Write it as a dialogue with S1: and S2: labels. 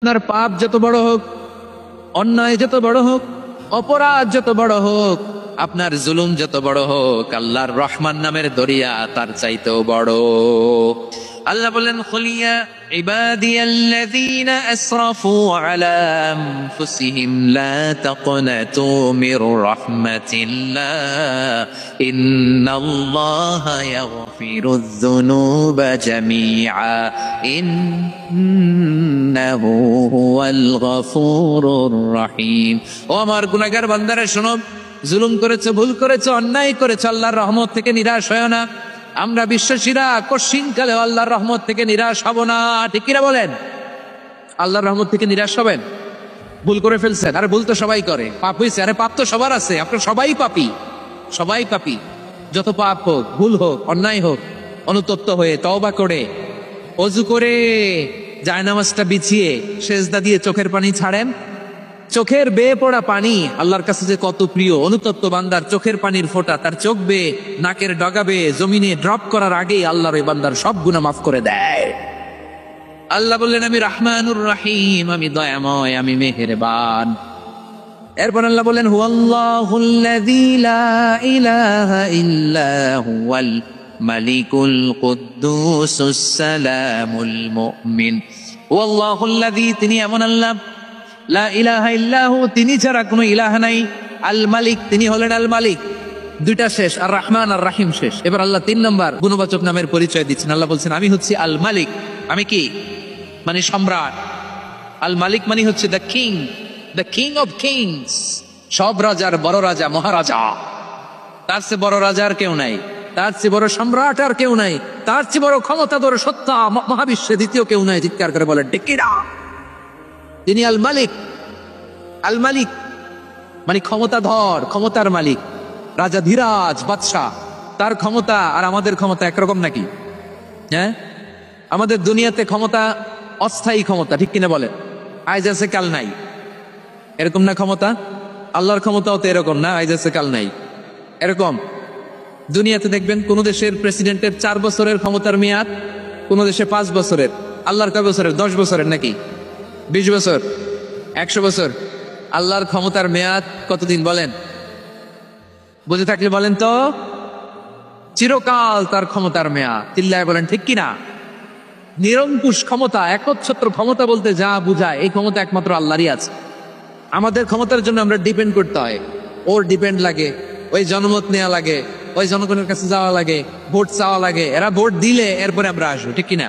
S1: আপনার পাপ যত বড় হোক, অন্যায় যত বড় হোক, অপরাধ যত বড় হোক, আপনার জুলুম যত বড় হোক, আল্লাহর রহমান নামের দরিয়া তার চাইতেও বড়। আল্লাহ বলেন, খুলিয়া ইবাদিয়াল্লাযীনা আসরাফু আলা আনফুসিহিম লা তাকনাতু মির রাহমাতিল্লাহ ইন্নাল্লাহা ইয়াগফিরুয যুনুবা জামিআ ইন্নাহু হুয়াল গফুরুর রহিম। ও আমার গুনাহগার বান্দারা শোনো, জুলুম করেছো, ভুল করেছো, অন্যায় করেছো, আল্লাহর রহমত থেকে নিরাশ হয় না। আমরা বিশ্বাসীরা কঠিনকালে আল্লাহর রহমত থেকে নিরাশ হব না, ঠিক কিনা বলেন? আল্লাহর রহমত থেকে নিরাশ হবেন? ভুল করে ফেলছেন, আরে ভুল তো সবাই করে, পাপ হয়েছে, আরে পাপ তো সবার আছে, আপনার সবাই পাপী, সবাই পাপী। যত পাপ হোক, ভুল হোক, অন্যায় হোক, অনুতপ্ত হয়ে তওবা করে ওযু করে জায়নামাজটা বিছিয়ে সেজদা দিয়ে চোখের পানি ছাড়েন। চোখের বেয়ে পড়া পানি আল্লাহর কাছে যে কত প্রিয়। অনুতপ্ত বান্দার চোখের পানির ফোঁটা তার চোখ বেয়ে, নাকের ডগা বেয়ে জমিনে ড্রপ করার আগেই আল্লাহর ওই বান্দার সব গুনাহ মাফ করে দেয়। আল্লাহ বললেন, আমি রহমানুর রহিম, আমি দয়াময়, আমি মেহেরবান। এরপর আল্লাহ বললেন, হুয়াল্লাহুল্লাযী লা ইলাহা ইল্লা হুয়াল মালিকুল কুদ্দুসুস সালামুল মুমিন। হুয়াল্লাহুল্লাযী, তিনি এমন আল্লাহ, লা ইলাহা ইল্লাহু, তিনি ছাড়া কোনো ইলাহ নাই, আল মালিক, তিনি হলেন আল মালিক। দুইটা শেষ, আর রহমান আর রাহিম শেষ। এবার আল্লাহ 3 নম্বর গুণবাচক নামের পরিচয় দিচ্ছেন। আল্লাহ বলছেন, আমি হচ্ছি আল মালিক। আমি কি? মানে সম্রাট। আল মালিক মানে হচ্ছে the king, the king of kings, সব রাজার বড় রাজা, মহারাজা। তার চেয়ে বড় রাজা আর কেউ নাই, তার চেয়ে বড় সম্রাট আর কেউ নাই, তার চেয়ে বড় ক্ষমতাধর সত্তা মহাবিশ্বে দ্বিতীয় কেউ নাই। চিৎকার করে বলেন ঠিক কিনা? তিনি আল মালিক। আল মালিক মানে ক্ষমতাধর, ক্ষমতার মালিক, রাজা ধীরাজ বাদশাহ। তার ক্ষমতা আর আমাদের ক্ষমতা একরকম নাকি? হ্যাঁ, আমাদের দুনিয়াতে ক্ষমতা অস্থায়ী ক্ষমতা, ঠিক কিনা বলেন? আজ আছে কাল নাই, এরকম না ক্ষমতা? আল্লাহর ক্ষমতাও তো এরকম না, আজ আছে কাল নাই এরকম। দুনিয়াতে দেখবেন কোন দেশের প্রেসিডেন্টের 4 বছরের ক্ষমতার মেয়াদ, কোন দেশে 5 বছরের। আল্লাহর কয় বছরের? 10 বছরের নাকি 20 বছর, 100 বছর। আল্লাহর ক্ষমতার মেয়াদ কতদিন বলেন? বুঝে থাকলে বলেন তো। চিরকাল তার ক্ষমতার মেয়াদ। চিল্লায় বলেন ঠিক কিনা? নিরঙ্কুশ ক্ষমতা, একচ্ছত্র ক্ষমতা বলতে যা বুঝায়, এই ক্ষমতা একমাত্র আল্লাহরই আছে। আমাদের ক্ষমতার জন্য আমরা ডিপেন্ড করতে হয়, ওর ডিপেন্ড লাগে, ওই জনমত নেওয়া লাগে, ওই জনগণের কাছে যাওয়া লাগে, ভোট চাওয়া লাগে, এরা ভোট দিলে এরপরে আমরা আসবো, ঠিক কিনা?